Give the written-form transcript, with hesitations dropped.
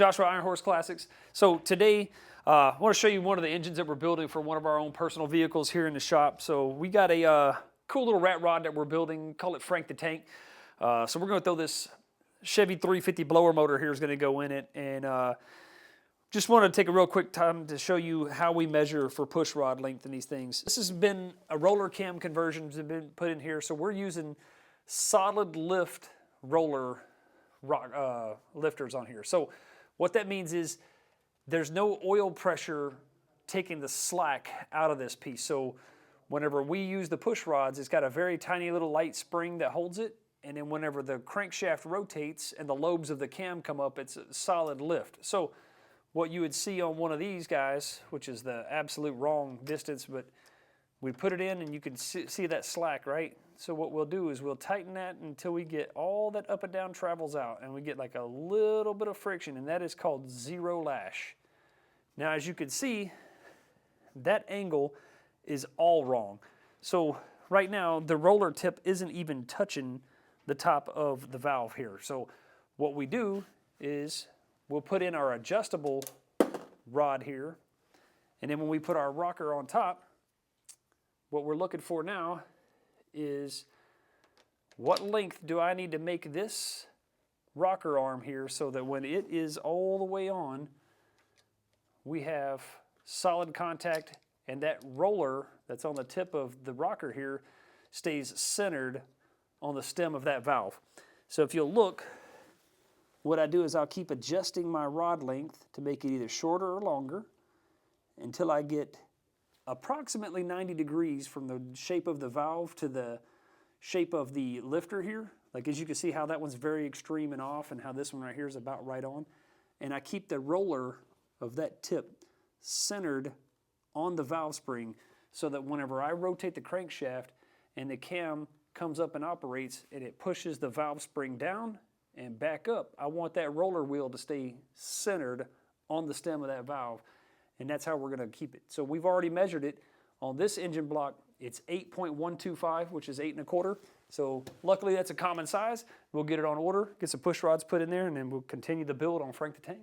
Joshua Iron Horse Classics. So today I want to show you one of the engines that we're building for one of our own personal vehicles here in the shop. So we got a cool little rat rod that we're building, call it Frank the Tank. So we're going to throw this Chevy 350 blower motor here is going to go in it, and just wanted to take a real quick time to show you how we measure for push rod length in these things. This has been a roller cam conversion has been put in here, so we're using solid lift roller lifters on here. So what that means is there's no oil pressure taking the slack out of this piece. So whenever we use the push rods, it's got a very tiny little light spring that holds it, and then whenever the crankshaft rotates and the lobes of the cam come up, it's a solid lift. So what you would see on one of these guys, which is the absolute wrong distance, but we put it in and you can see that slack, right? So what we'll do is we'll tighten that until we get all that up and down travels out, and we get like a little bit of friction, and that is called zero lash. Now, as you can see, that angle is all wrong. So right now, the roller tip isn't even touching the top of the valve here. So what we do is we'll put in our adjustable rod here, and then when we put our rocker on top, what we're looking for now is what length do I need to make this rocker arm here so that when it is all the way on, we have solid contact, and that roller that's on the tip of the rocker here stays centered on the stem of that valve. So if you'll look, what I do is I'll keep adjusting my rod length to make it either shorter or longer until I get approximately 90 degrees from the shape of the valve to the shape of the lifter here. Like, as you can see how that one's very extreme and off, and how this one right here is about right on. And I keep the roller of that tip centered on the valve spring so that whenever I rotate the crankshaft and the cam comes up and operates and it pushes the valve spring down and back up, I want that roller wheel to stay centered on the stem of that valve. And that's how we're going to keep it. So we've already measured it. On this engine block, it's 8.125, which is 8 1/4. So luckily that's a common size. We'll get it on order, get some push rods put in there, and then we'll continue the build on Frank the Tank.